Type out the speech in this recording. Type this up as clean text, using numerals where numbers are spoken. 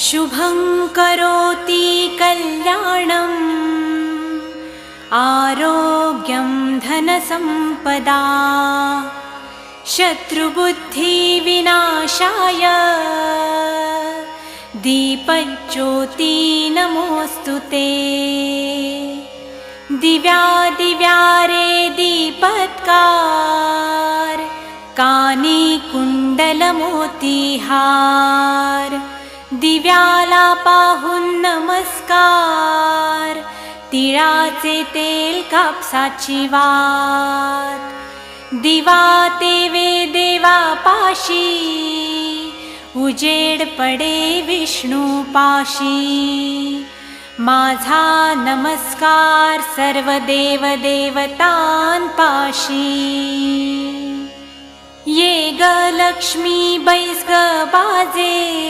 शुभं करोति कल्याणम् आरोग्यं धनसम्पदा शत्रुबुद्धिविनाशाय दीपज्योति नमोऽस्तुते। दिव्यादिव्यारे दीपत्कार कानी कुंडलमोतीहार दिव्याला पाहून नमस्कार तिळाचे तेल कापसाची वात दिवा तेवे देवा पाशी उजेड पडे विष्णू पाशी माझा नमस्कार सर्व देव देवतांपाशी ये ग लक्ष्मी बैस ग बाजे